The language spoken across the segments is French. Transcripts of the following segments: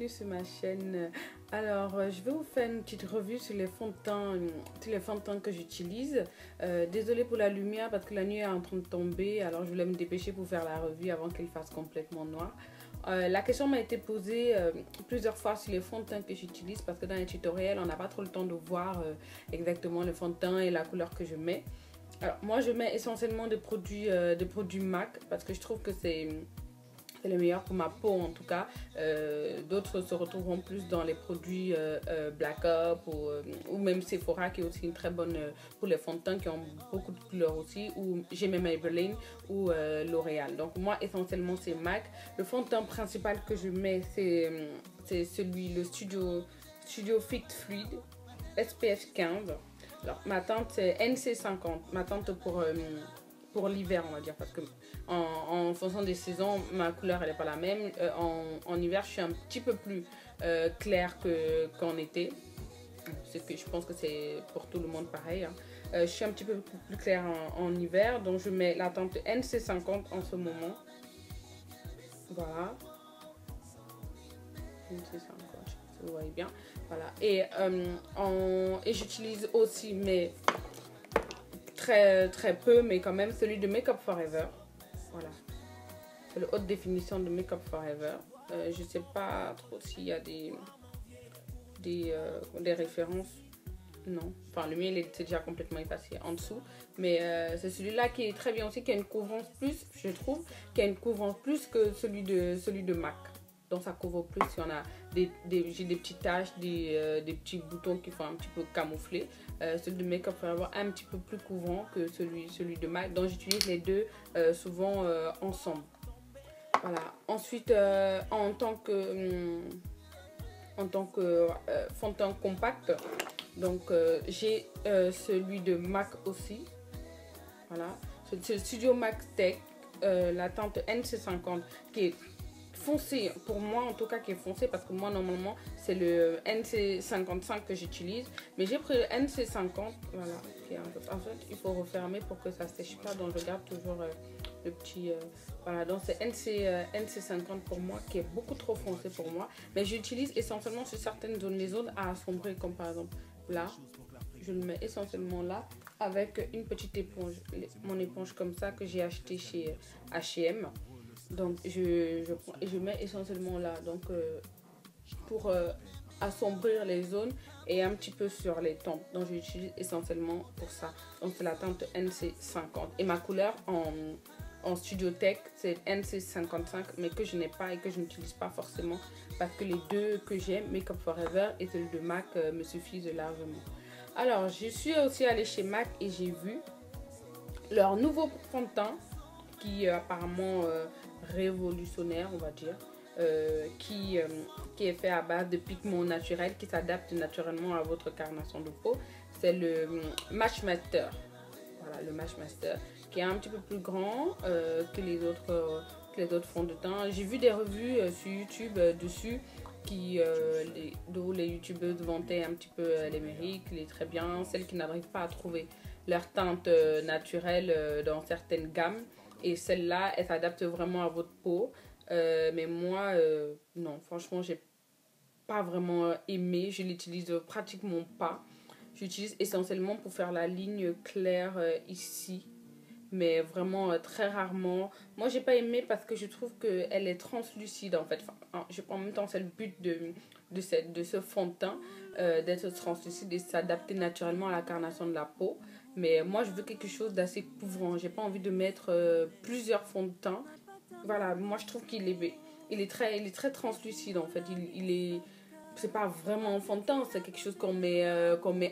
bienvenue sur ma chaîne. Alors, je vais vous faire une petite revue sur les fonds de teint que j'utilise. Désolée pour la lumière parce que la nuit est en train de tomber, alors je voulais me dépêcher pour faire la revue avant qu'elle fasse complètement noir. La question m'a été posée plusieurs fois sur les fonds de teint que j'utilise parce que dans les tutoriels, on n'a pas trop le temps de voir exactement le fond de teint et la couleur que je mets. Alors, moi, je mets essentiellement des produits MAC parce que je trouve que c'est le meilleur pour ma peau en tout cas. D'autres se retrouveront plus dans les produits Black Up ou même Sephora qui est aussi une très bonne pour les fonds de teint qui ont beaucoup de couleurs aussi, ou j'ai même Maybelline ou L'Oréal. Donc moi essentiellement c'est MAC. Le fond de teint principal que je mets c'est le Studio Fit Fluid SPF 15. Alors ma teinte c'est NC50, ma teinte pour l'hiver on va dire, parce que en fonction des saisons ma couleur elle n'est pas la même. En hiver je suis un petit peu plus claire qu'en été, c'est que je pense que c'est pour tout le monde pareil, hein. Je suis un petit peu plus claire en hiver, donc je mets la teinte NC50 en ce moment, voilà, NC50, vous voyez bien, voilà. Et j'utilise aussi, mais très peu, mais quand même, celui de Make Up For Ever. Voilà, c'est le haute définition de Make Up For Ever. Je sais pas trop s'il y a des références. Non, enfin le mien c'est déjà complètement effacé en dessous, mais c'est celui-là qui est très bien aussi, qui a une couvrance plus, je trouve, qui a une couvrance plus que celui de MAC. Donc ça couvre plus. Il y en a j'ai des petites taches, des petits boutons qui font un petit peu camoufler. Celui de Make Up For Ever un petit peu plus couvrant que celui de MAC. Donc j'utilise les deux souvent ensemble. Voilà. Ensuite, en tant que fond de teint compact, donc j'ai celui de MAC aussi. Voilà. C'est le Studio MAC Tech, la teinte NC50 qui est foncé, pour moi en tout cas, qui est foncé, parce que moi normalement c'est le NC55 que j'utilise, mais j'ai pris le NC50, voilà, qui est en fait il faut refermer pour que ça sèche pas, donc je garde toujours le petit voilà, donc c'est NC50 pour moi, qui est beaucoup trop foncé pour moi, mais j'utilise essentiellement sur certaines zones, les zones à assombrir, comme par exemple là, je le mets essentiellement là avec une petite éponge, mon éponge comme ça que j'ai acheté chez H&M. Donc je mets essentiellement là, donc pour assombrir les zones et un petit peu sur les tempes. Donc j'utilise essentiellement pour ça. Donc c'est la teinte NC50 et ma couleur en Studio Tech c'est NC55, mais que je n'ai pas et que je n'utilise pas forcément parce que les deux que j'aime, Make Up For Ever et celui de MAC, me suffisent largement. Alors je suis aussi allée chez MAC et j'ai vu leur nouveau fond de teint qui apparemment révolutionnaire, on va dire, qui est fait à base de pigments naturels qui s'adaptent naturellement à votre carnation de peau. C'est le Match Master. Voilà, le Match Master qui est un petit peu plus grand que les autres fonds de teint. J'ai vu des revues sur YouTube dessus où les youtubeuses vantaient un petit peu les mérites, les très bien, celles qui n'arrivent pas à trouver leur teinte naturelle dans certaines gammes. Et celle-là, elle s'adapte vraiment à votre peau. Mais moi, non, franchement, j'ai pas vraiment aimé. Je l'utilise pratiquement pas. J'utilise essentiellement pour faire la ligne claire ici. Mais vraiment très rarement. Moi, j'ai pas aimé parce que je trouve qu'elle est translucide en fait. Enfin, en même temps, c'est le but de ce fond de teint, d'être translucide et s'adapter naturellement à la carnation de la peau. Mais moi je veux quelque chose d'assez couvrant, j'ai pas envie de mettre plusieurs fonds de teint. Voilà, moi je trouve qu'il est très translucide en fait. C'est pas vraiment un fond de teint, c'est quelque chose qu'on met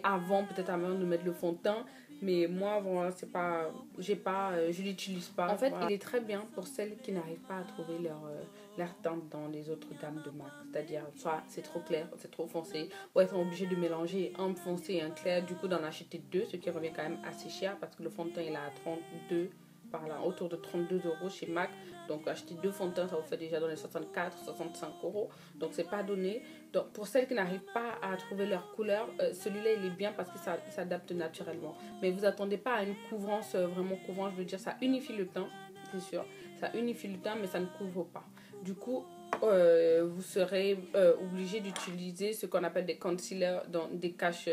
avant, peut-être avant de mettre le fond de teint. Mais moi, voilà, c'est pas, je l'utilise pas. En fait, voilà. Il est très bien pour celles qui n'arrivent pas à trouver leur teinte dans les autres gammes de MAC. C'est-à-dire, soit c'est trop clair, c'est trop foncé, ou elles sont obligées de mélanger un foncé et un clair, du coup d'en acheter deux, ce qui revient quand même assez cher parce que le fond de teint il est à 32, par là, autour de 32 € chez MAC. Donc acheter deux fonds de teint, ça vous fait déjà dans les 64-65 €. Donc c'est pas donné. Donc pour celles qui n'arrivent pas à trouver leur couleur, celui-là il est bien parce que ça s'adapte naturellement. Mais vous attendez pas à une couvrance vraiment couvrante. Je veux dire, ça unifie le teint, c'est sûr. Ça unifie le teint, mais ça ne couvre pas. Du coup, vous serez obligé d'utiliser ce qu'on appelle des concealers, dans des caches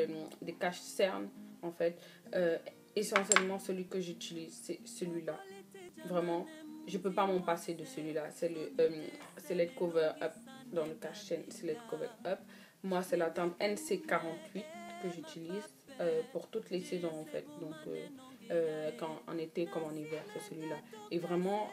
cernes en fait. Essentiellement, celui que j'utilise, c'est celui-là. Vraiment, je peux pas m'en passer de celui-là. C'est le Select Cover Up, dans le cache cernes Select Cover Up. Moi, c'est la teinte NC48 que j'utilise pour toutes les saisons en fait. Donc, en été comme en hiver, c'est celui-là. Et vraiment,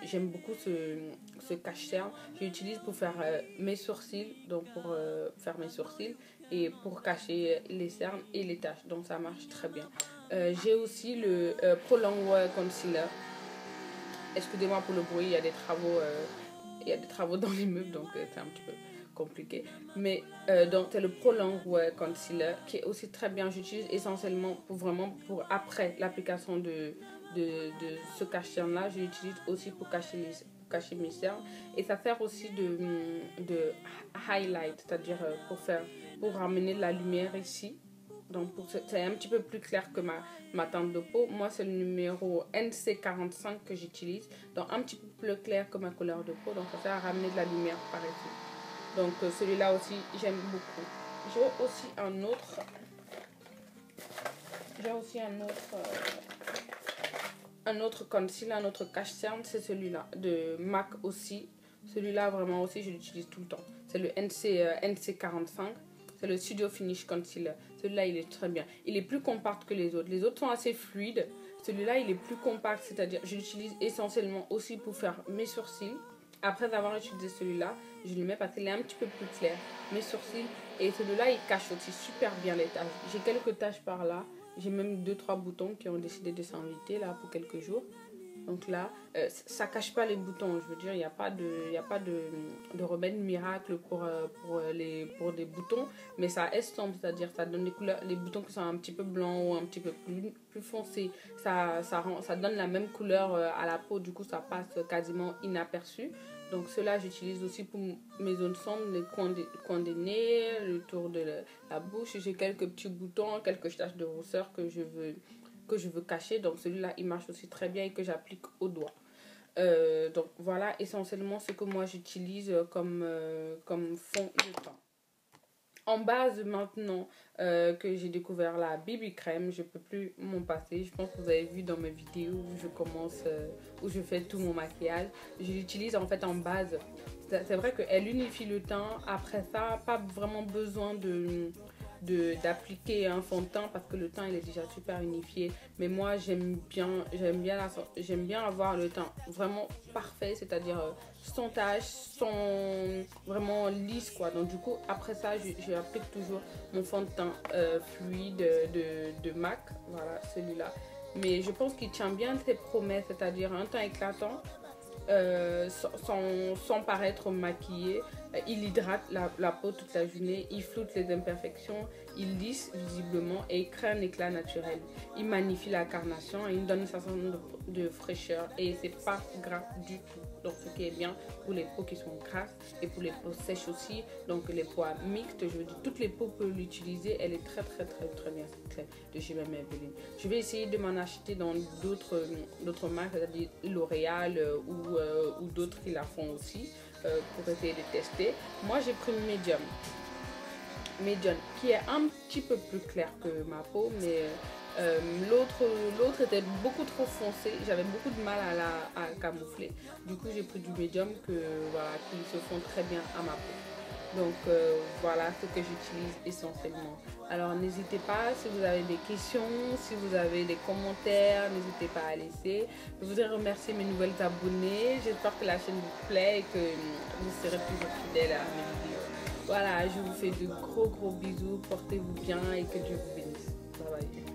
j'aime beaucoup ce cache-cerne. Je l'utilise pour faire mes sourcils, donc pour faire mes sourcils et pour cacher les cernes et les taches. Donc, ça marche très bien. J'ai aussi le Pro Longwear Concealer. Excusez-moi pour le bruit, il y a des travaux dans l'immeuble, donc c'est un petit peu compliqué. Mais donc c'est le Pro Longwear Concealer qui est aussi très bien. J'utilise essentiellement pour après l'application de ce cache-cerne là. Je l'utilise aussi pour cacher mes cernes. Et ça sert aussi de highlight, c'est-à-dire pour ramener de la lumière ici. Donc c'est un petit peu plus clair que ma teinte de peau. Moi c'est le numéro NC45 que j'utilise. Donc un petit peu plus clair que ma couleur de peau. Donc ça sert à ramener de la lumière par ici. Donc celui-là aussi j'aime beaucoup. J'ai aussi un autre concealer, un autre cache-cerne, c'est celui-là de MAC aussi. Celui-là vraiment aussi je l'utilise tout le temps. C'est le NC45. C'est le Studio Finish Concealer. Celui-là, il est très bien. Il est plus compact que les autres. Les autres sont assez fluides. Celui-là, il est plus compact. C'est-à-dire, je l'utilise essentiellement aussi pour faire mes sourcils. Après avoir utilisé celui-là, je le mets parce qu'il est un petit peu plus clair. Mes sourcils. Et celui-là, il cache aussi super bien les taches. J'ai quelques taches par là. J'ai même 2-3 boutons qui ont décidé de s'inviter là pour quelques jours. Donc là, ça ne cache pas les boutons. Je veux dire, il n'y a pas de remède miracle pour des boutons. Mais ça estompe, c'est-à-dire ça donne des couleurs. Les boutons qui sont un petit peu blancs ou un petit peu plus foncés, ça donne la même couleur à la peau. Du coup, ça passe quasiment inaperçu. Donc ceux-là, j'utilise aussi pour mes zones sombres, les coins des nez, le tour de la bouche. J'ai quelques petits boutons, quelques taches de rousseur que je veux cacher. Donc celui-là, il marche aussi très bien et que j'applique au doigt. Donc voilà essentiellement ce que moi j'utilise comme fond de teint. En base maintenant que j'ai découvert la BB crème, je ne peux plus m'en passer. Je pense que vous avez vu dans mes vidéos où je fais tout mon maquillage. Je l'utilise en fait en base. C'est vrai qu'elle unifie le teint. Après ça, pas vraiment besoin d'appliquer un fond de teint parce que le teint il est déjà super unifié. Mais moi j'aime bien avoir le teint vraiment parfait, c'est-à-dire sans tache, sans vraiment lisse quoi. Donc du coup après ça j'applique toujours mon fond de teint fluide de MAC, voilà celui-là. Mais je pense qu'il tient bien ses promesses, c'est-à-dire un teint éclatant sans paraître maquillé. Il hydrate la peau toute la journée, il floute les imperfections, il lisse visiblement et il crée un éclat naturel. Il magnifie la carnation et il donne une sensation de fraîcheur et c'est pas gras du tout. Donc ce qui est bien pour les peaux qui sont grasses et pour les peaux sèches aussi. Donc les peaux mixtes, je veux dire toutes les peaux peuvent l'utiliser. Elle est très bien de chez Maybelline. Je vais essayer de m'en acheter dans d'autres marques, c'est-à-dire L'Oréal ou d'autres qui la font aussi. Pour essayer de tester. Moi j'ai pris Medium qui est un petit peu plus clair que ma peau, mais l'autre était beaucoup trop foncé, j'avais beaucoup de mal à camoufler. Du coup j'ai pris du Medium qui se fond très bien à ma peau. Donc voilà ce que j'utilise essentiellement. Alors n'hésitez pas, si vous avez des questions, si vous avez des commentaires, n'hésitez pas à laisser. Je voudrais remercier mes nouvelles abonnées. J'espère que la chaîne vous plaît et que vous serez toujours fidèles à mes vidéos. Voilà, je vous fais de gros bisous, portez-vous bien et que Dieu vous bénisse. Bye bye.